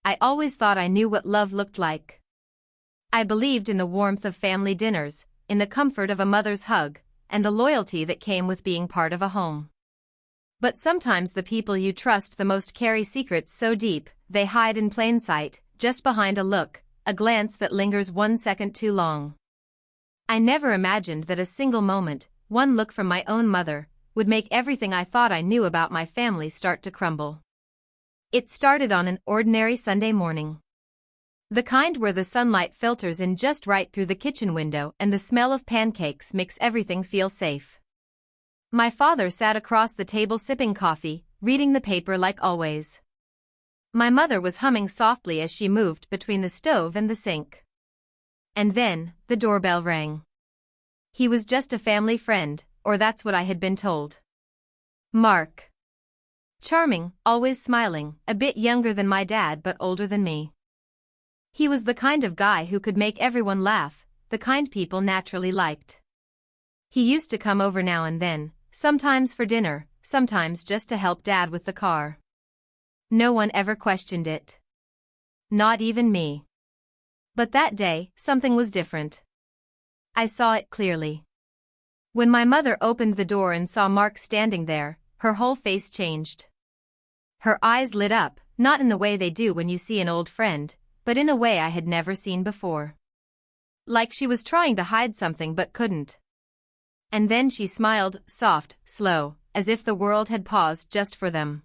I always thought I knew what love looked like. I believed in the warmth of family dinners, in the comfort of a mother's hug, and the loyalty that came with being part of a home. But sometimes the people you trust the most carry secrets so deep, they hide in plain sight, just behind a look, a glance that lingers 1 second too long. I never imagined that a single moment, one look from my own mother, would make everything I thought I knew about my family start to crumble. It started on an ordinary Sunday morning. The kind where the sunlight filters in just right through the kitchen window and the smell of pancakes makes everything feel safe. My father sat across the table sipping coffee, reading the paper like always. My mother was humming softly as she moved between the stove and the sink. And then, the doorbell rang. He was just a family friend, or that's what I had been told. Mark. Charming, always smiling, a bit younger than my dad but older than me. He was the kind of guy who could make everyone laugh, the kind people naturally liked. He used to come over now and then, sometimes for dinner, sometimes just to help Dad with the car. No one ever questioned it. Not even me. But that day, something was different. I saw it clearly. When my mother opened the door and saw Mark standing there, her whole face changed. Her eyes lit up, not in the way they do when you see an old friend, but in a way I had never seen before. Like she was trying to hide something but couldn't. And then she smiled, soft, slow, as if the world had paused just for them.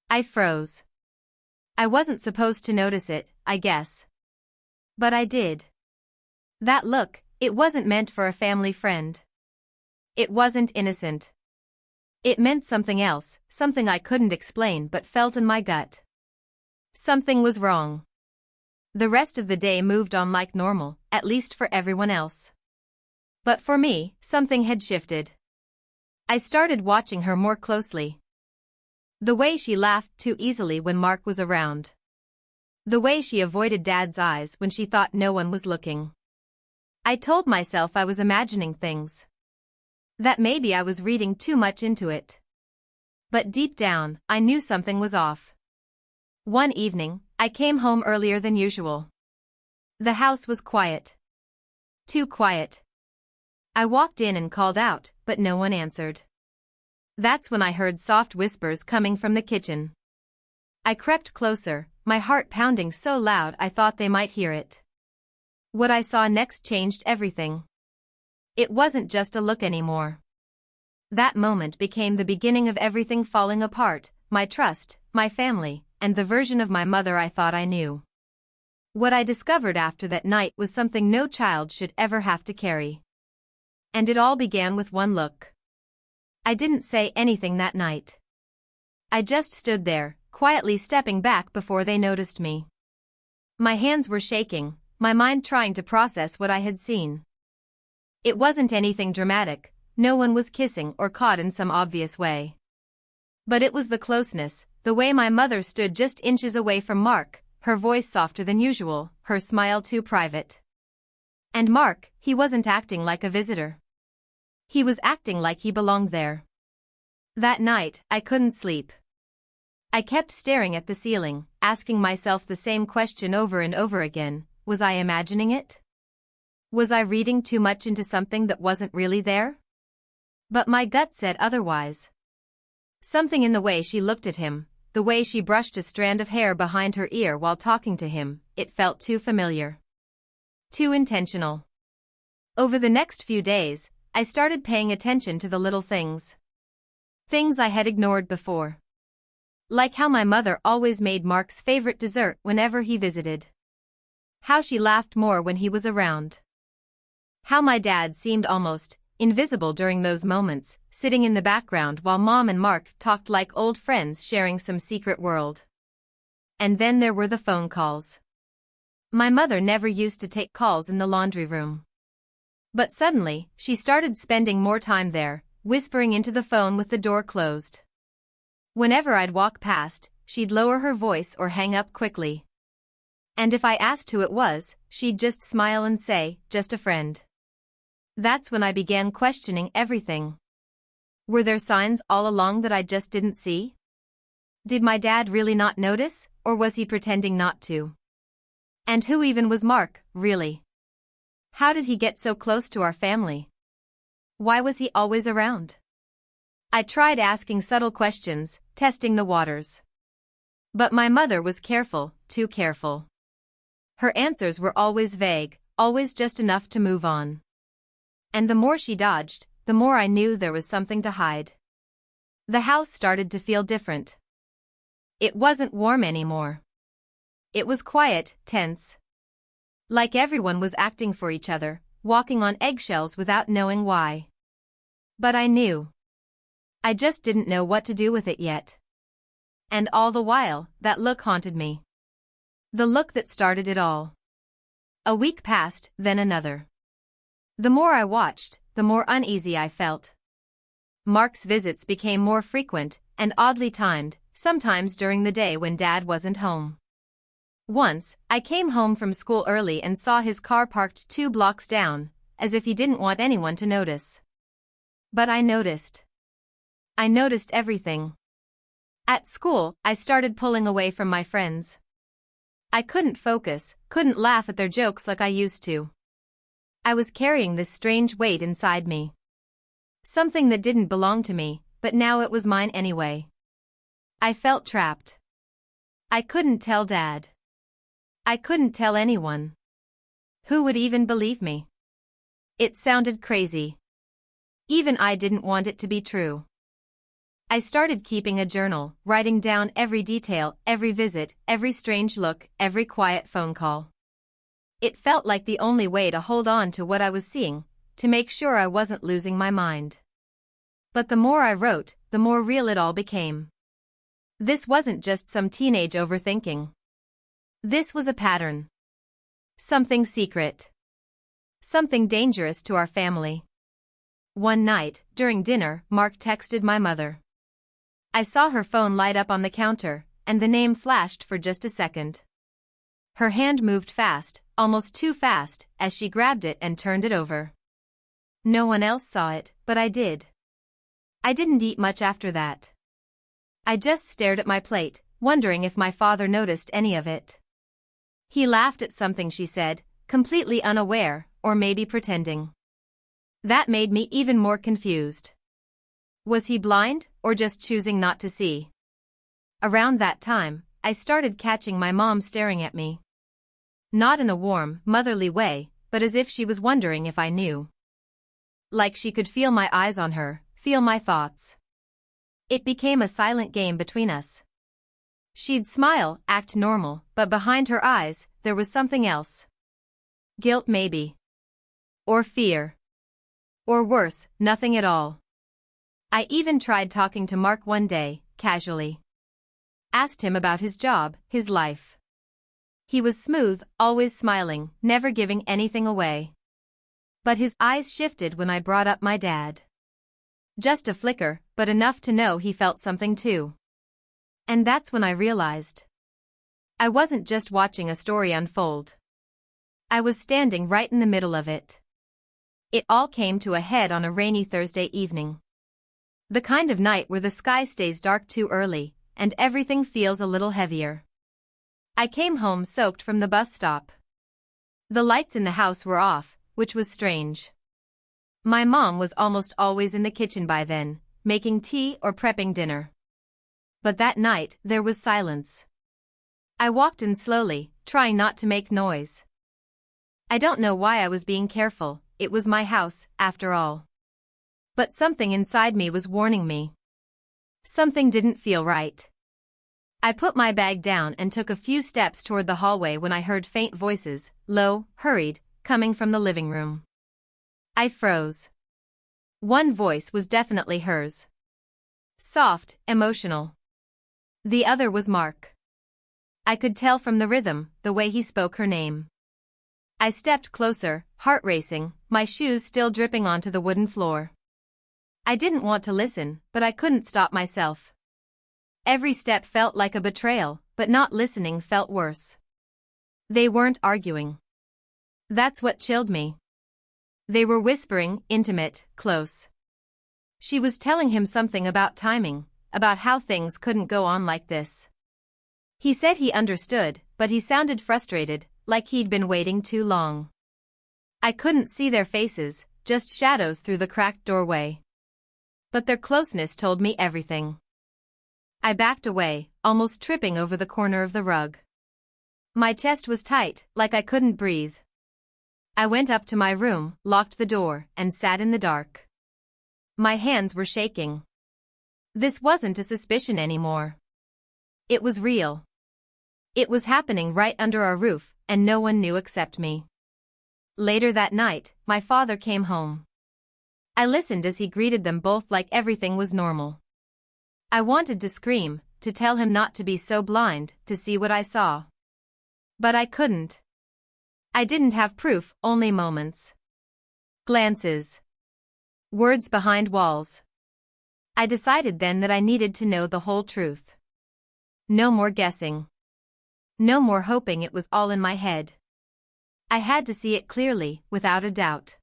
I froze. I wasn't supposed to notice it, I guess. But I did. That look, it wasn't meant for a family friend. It wasn't innocent. It meant something else, something I couldn't explain but felt in my gut. Something was wrong. The rest of the day moved on like normal, at least for everyone else. But for me, something had shifted. I started watching her more closely. The way she laughed too easily when Mark was around. The way she avoided Dad's eyes when she thought no one was looking. I told myself I was imagining things. That maybe I was reading too much into it. But deep down, I knew something was off. One evening, I came home earlier than usual. The house was quiet. Too quiet. I walked in and called out, but no one answered. That's when I heard soft whispers coming from the kitchen. I crept closer, my heart pounding so loud I thought they might hear it. What I saw next changed everything. It wasn't just a look anymore. That moment became the beginning of everything falling apart, my trust, my family, and the version of my mother I thought I knew. What I discovered after that night was something no child should ever have to carry. And it all began with one look. I didn't say anything that night. I just stood there, quietly stepping back before they noticed me. My hands were shaking, my mind trying to process what I had seen. It wasn't anything dramatic, no one was kissing or caught in some obvious way. But it was the closeness, the way my mother stood just inches away from Mark, her voice softer than usual, her smile too private. And Mark, he wasn't acting like a visitor. He was acting like he belonged there. That night, I couldn't sleep. I kept staring at the ceiling, asking myself the same question over and over again, was I imagining it? Was I reading too much into something that wasn't really there? But my gut said otherwise. Something in the way she looked at him, the way she brushed a strand of hair behind her ear while talking to him, it felt too familiar. Too intentional. Over the next few days, I started paying attention to the little things. Things I had ignored before. Like how my mother always made Mark's favorite dessert whenever he visited. How she laughed more when he was around. How my dad seemed almost invisible during those moments, sitting in the background while Mom and Mark talked like old friends sharing some secret world. And then there were the phone calls. My mother never used to take calls in the laundry room. But suddenly, she started spending more time there, whispering into the phone with the door closed. Whenever I'd walk past, she'd lower her voice or hang up quickly. And if I asked who it was, she'd just smile and say, just a friend. That's when I began questioning everything. Were there signs all along that I just didn't see? Did my dad really not notice, or was he pretending not to? And who even was Mark, really? How did he get so close to our family? Why was he always around? I tried asking subtle questions, testing the waters. But my mother was careful, too careful. Her answers were always vague, always just enough to move on. And the more she dodged, the more I knew there was something to hide. The house started to feel different. It wasn't warm anymore. It was quiet, tense. Like everyone was acting for each other, walking on eggshells without knowing why. But I knew. I just didn't know what to do with it yet. And all the while, that look haunted me. The look that started it all. A week passed, then another. The more I watched, the more uneasy I felt. Mark's visits became more frequent and oddly timed, sometimes during the day when Dad wasn't home. Once, I came home from school early and saw his car parked 2 blocks down, as if he didn't want anyone to notice. But I noticed. I noticed everything. At school, I started pulling away from my friends. I couldn't focus, couldn't laugh at their jokes like I used to. I was carrying this strange weight inside me. Something that didn't belong to me, but now it was mine anyway. I felt trapped. I couldn't tell Dad. I couldn't tell anyone. Who would even believe me? It sounded crazy. Even I didn't want it to be true. I started keeping a journal, writing down every detail, every visit, every strange look, every quiet phone call. It felt like the only way to hold on to what I was seeing, to make sure I wasn't losing my mind. But the more I wrote, the more real it all became. This wasn't just some teenage overthinking. This was a pattern. Something secret. Something dangerous to our family. One night, during dinner, Mark texted my mother. I saw her phone light up on the counter, and the name flashed for just a second. Her hand moved fast, almost too fast, as she grabbed it and turned it over. No one else saw it, but I did. I didn't eat much after that. I just stared at my plate, wondering if my father noticed any of it. He laughed at something she said, completely unaware, or maybe pretending. That made me even more confused. Was he blind, or just choosing not to see? Around that time, I started catching my mom staring at me. Not in a warm, motherly way, but as if she was wondering if I knew. Like she could feel my eyes on her, feel my thoughts. It became a silent game between us. She'd smile, act normal, but behind her eyes, there was something else. Guilt maybe. Or fear. Or worse, nothing at all. I even tried talking to Mark one day, casually. Asked him about his job, his life. He was smooth, always smiling, never giving anything away. But his eyes shifted when I brought up my dad. Just a flicker, but enough to know he felt something too. And that's when I realized. I wasn't just watching a story unfold. I was standing right in the middle of it. It all came to a head on a rainy Thursday evening. The kind of night where the sky stays dark too early, and everything feels a little heavier. I came home soaked from the bus stop. The lights in the house were off, which was strange. My mom was almost always in the kitchen by then, making tea or prepping dinner. But that night, there was silence. I walked in slowly, trying not to make noise. I don't know why I was being careful, it was my house, after all. But something inside me was warning me. Something didn't feel right. I put my bag down and took a few steps toward the hallway when I heard faint voices, low, hurried, coming from the living room. I froze. One voice was definitely hers. Soft, emotional. The other was Mark. I could tell from the rhythm, the way he spoke her name. I stepped closer, heart racing, my shoes still dripping onto the wooden floor. I didn't want to listen, but I couldn't stop myself. Every step felt like a betrayal, but not listening felt worse. They weren't arguing. That's what chilled me. They were whispering, intimate, close. She was telling him something about timing, about how things couldn't go on like this. He said he understood, but he sounded frustrated, like he'd been waiting too long. I couldn't see their faces, just shadows through the cracked doorway. But their closeness told me everything. I backed away, almost tripping over the corner of the rug. My chest was tight, like I couldn't breathe. I went up to my room, locked the door, and sat in the dark. My hands were shaking. This wasn't a suspicion anymore. It was real. It was happening right under our roof, and no one knew except me. Later that night, my father came home. I listened as he greeted them both like everything was normal. I wanted to scream, to tell him not to be so blind, to see what I saw. But I couldn't. I didn't have proof, only moments. Glances. Words behind walls. I decided then that I needed to know the whole truth. No more guessing. No more hoping it was all in my head. I had to see it clearly, without a doubt.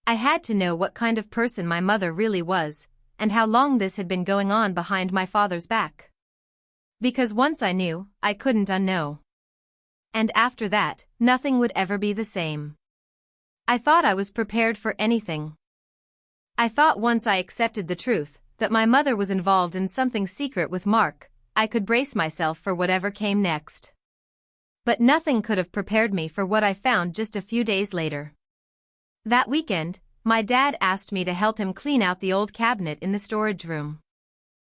I had to know what kind of person my mother really was, and how long this had been going on behind my father's back. Because once I knew, I couldn't unknow. And after that, nothing would ever be the same. I thought I was prepared for anything. I thought once I accepted the truth, that my mother was involved in something secret with Mark, I could brace myself for whatever came next. But nothing could have prepared me for what I found just a few days later. That weekend, my dad asked me to help him clean out the old cabinet in the storage room.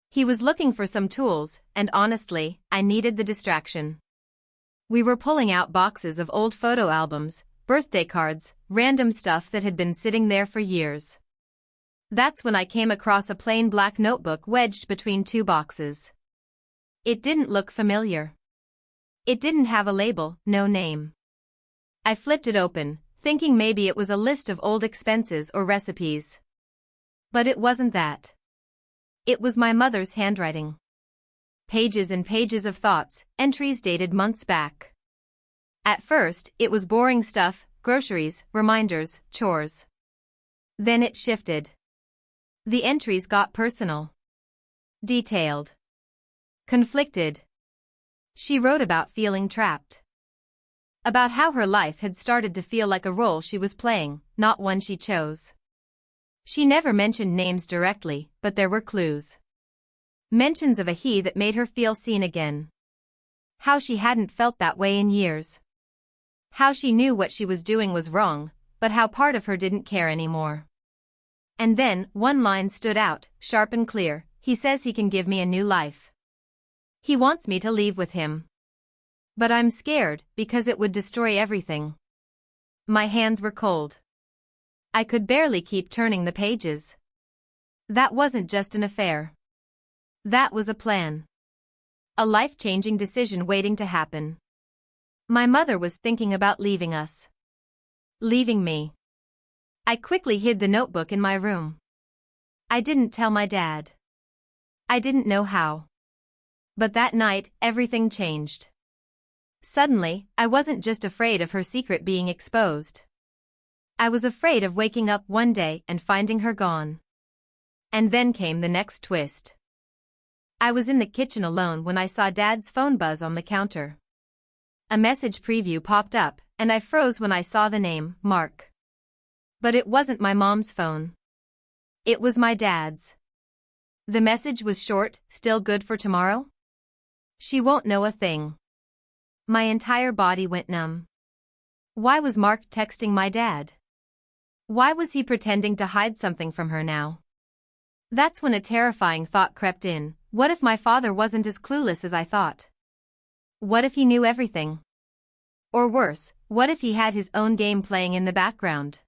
He was looking for some tools, and honestly, I needed the distraction. We were pulling out boxes of old photo albums, birthday cards, random stuff that had been sitting there for years. That's when I came across a plain black notebook wedged between two boxes. It didn't look familiar. It didn't have a label, no name. I flipped it open, thinking maybe it was a list of old expenses or recipes. But it wasn't that. It was my mother's handwriting. Pages and pages of thoughts, entries dated months back. At first, it was boring stuff, groceries, reminders, chores. Then it shifted. The entries got personal. Detailed. Conflicted. She wrote about feeling trapped. About how her life had started to feel like a role she was playing, not one she chose. She never mentioned names directly, but there were clues. Mentions of a he that made her feel seen again. How she hadn't felt that way in years. How she knew what she was doing was wrong, but how part of her didn't care anymore. And then, one line stood out, sharp and clear, he says he can give me a new life. He wants me to leave with him. But I'm scared, because it would destroy everything. My hands were cold. I could barely keep turning the pages. That wasn't just an affair. That was a plan. A life-changing decision waiting to happen. My mother was thinking about leaving us. Leaving me. I quickly hid the notebook in my room. I didn't tell my dad. I didn't know how. But that night, everything changed. Suddenly, I wasn't just afraid of her secret being exposed. I was afraid of waking up one day and finding her gone. And then came the next twist. I was in the kitchen alone when I saw Dad's phone buzz on the counter. A message preview popped up, and I froze when I saw the name, Mark. But it wasn't my mom's phone. It was my dad's. The message was short, still good for tomorrow? She won't know a thing. My entire body went numb. Why was Mark texting my dad? Why was he pretending to hide something from her now? That's when a terrifying thought crept in. What if my father wasn't as clueless as I thought? What if he knew everything? Or worse, what if he had his own game playing in the background?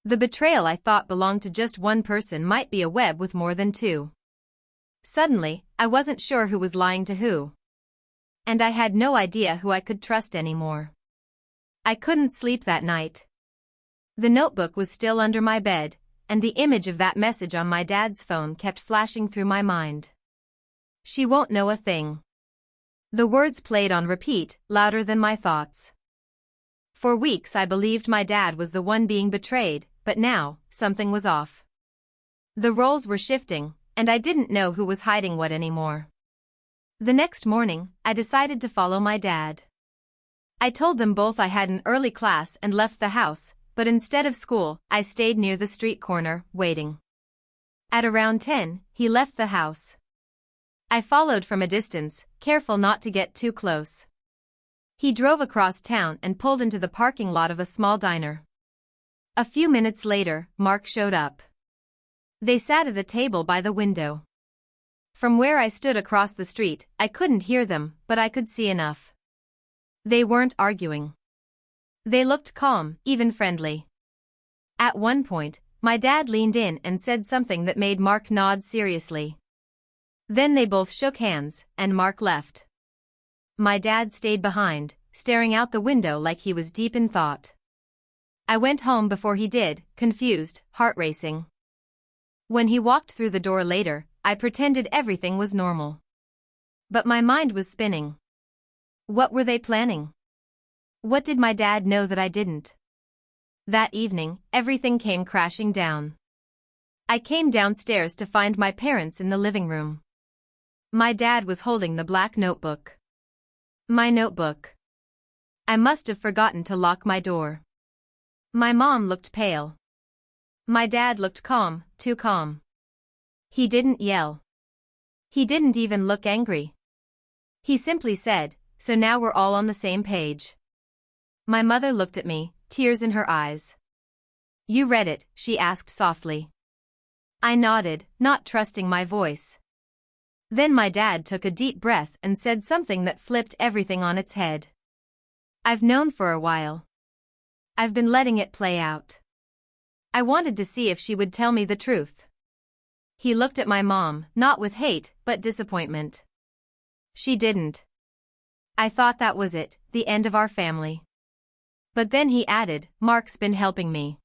The betrayal I thought belonged to just one person might be a web with more than two. Suddenly, I wasn't sure who was lying to who. And I had no idea who I could trust anymore. I couldn't sleep that night. The notebook was still under my bed, and the image of that message on my dad's phone kept flashing through my mind. She won't know a thing. The words played on repeat, louder than my thoughts. For weeks I believed my dad was the one being betrayed, but now, something was off. The roles were shifting, and I didn't know who was hiding what anymore. The next morning, I decided to follow my dad. I told them both I had an early class and left the house, but instead of school, I stayed near the street corner, waiting. At around 10, he left the house. I followed from a distance, careful not to get too close. He drove across town and pulled into the parking lot of a small diner. A few minutes later, Mark showed up. They sat at a table by the window. From where I stood across the street, I couldn't hear them, but I could see enough. They weren't arguing. They looked calm, even friendly. At one point, my dad leaned in and said something that made Mark nod seriously. Then they both shook hands, and Mark left. My dad stayed behind, staring out the window like he was deep in thought. I went home before he did, confused, heart racing. When he walked through the door later, I pretended everything was normal. But my mind was spinning. What were they planning? What did my dad know that I didn't? That evening, everything came crashing down. I came downstairs to find my parents in the living room. My dad was holding the black notebook. My notebook. I must have forgotten to lock my door. My mom looked pale. My dad looked calm, too calm. He didn't yell. He didn't even look angry. He simply said, "So now we're all on the same page." My mother looked at me, tears in her eyes. "You read it?" she asked softly. I nodded, not trusting my voice. Then my dad took a deep breath and said something that flipped everything on its head. "I've known for a while. I've been letting it play out. I wanted to see if she would tell me the truth." He looked at my mom, not with hate, but disappointment. She didn't. I thought that was it, the end of our family. But then he added, "Mark's been helping me.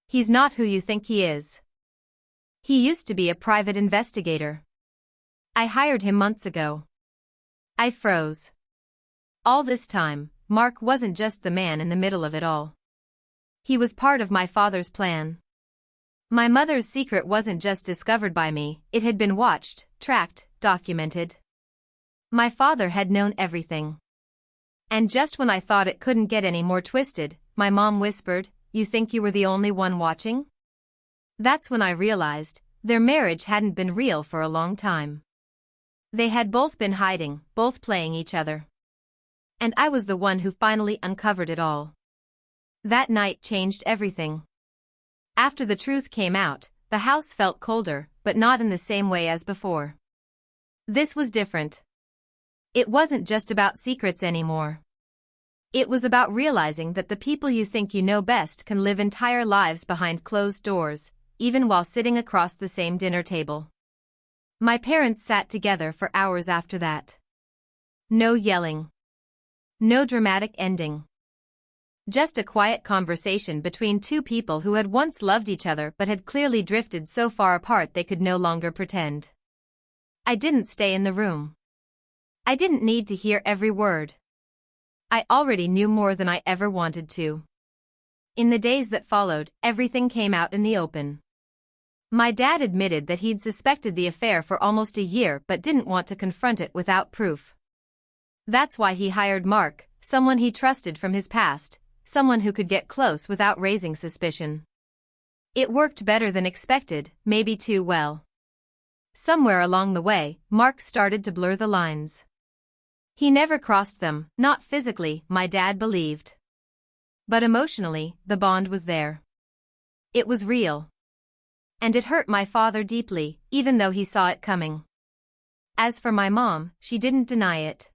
He's not who you think he is. He used to be a private investigator. I hired him months ago." I froze. All this time, Mark wasn't just the man in the middle of it all. He was part of my father's plan. My mother's secret wasn't just discovered by me, it had been watched, tracked, documented. My father had known everything. And just when I thought it couldn't get any more twisted, my mom whispered, "You think you were the only one watching?" That's when I realized, their marriage hadn't been real for a long time. They had both been hiding, both playing each other. And I was the one who finally uncovered it all. That night changed everything. After the truth came out, the house felt colder, but not in the same way as before. This was different. It wasn't just about secrets anymore. It was about realizing that the people you think you know best can live entire lives behind closed doors, even while sitting across the same dinner table. My parents sat together for hours after that. No yelling. No dramatic ending. Just a quiet conversation between two people who had once loved each other but had clearly drifted so far apart they could no longer pretend. I didn't stay in the room. I didn't need to hear every word. I already knew more than I ever wanted to. In the days that followed, everything came out in the open. My dad admitted that he'd suspected the affair for almost a year but didn't want to confront it without proof. That's why he hired Mark, someone he trusted from his past, someone who could get close without raising suspicion. It worked better than expected, maybe too well. Somewhere along the way, Mark started to blur the lines. He never crossed them, not physically, my dad believed. But emotionally, the bond was there. It was real. And it hurt my father deeply, even though he saw it coming. As for my mom, she didn't deny it.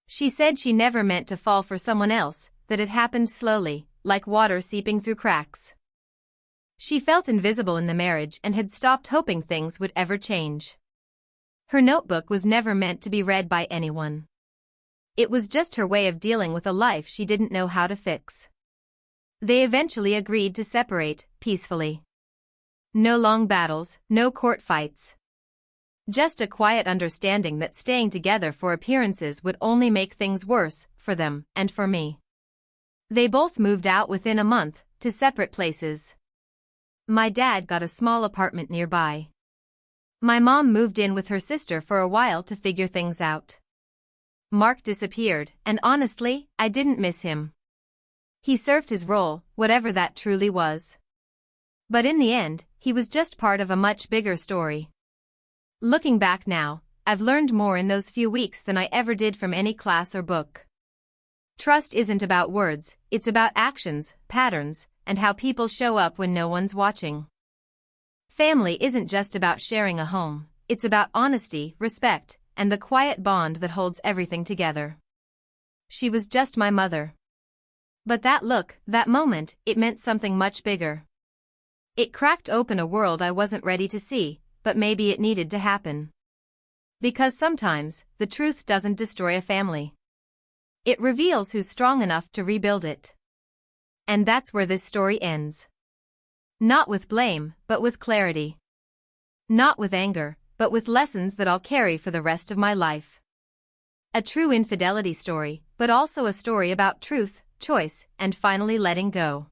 She said she never meant to fall for someone else, that it happened slowly, like water seeping through cracks. She felt invisible in the marriage and had stopped hoping things would ever change. Her notebook was never meant to be read by anyone. It was just her way of dealing with a life she didn't know how to fix. They eventually agreed to separate, peacefully. No long battles, no court fights. Just a quiet understanding that staying together for appearances would only make things worse, for them, and for me. They both moved out within a month, to separate places. My dad got a small apartment nearby. My mom moved in with her sister for a while to figure things out. Mark disappeared, and honestly, I didn't miss him. He served his role, whatever that truly was. But in the end, he was just part of a much bigger story. Looking back now, I've learned more in those few weeks than I ever did from any class or book. Trust isn't about words, it's about actions, patterns, and how people show up when no one's watching. Family isn't just about sharing a home, it's about honesty, respect, and the quiet bond that holds everything together. She was just my mother. But that look, that moment, it meant something much bigger. It cracked open a world I wasn't ready to see, but maybe it needed to happen. Because sometimes, the truth doesn't destroy a family. It reveals who's strong enough to rebuild it. And that's where this story ends. Not with blame, but with clarity. Not with anger, but with lessons that I'll carry for the rest of my life. A true infidelity story, but also a story about truth, choice, and finally letting go.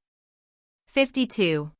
52.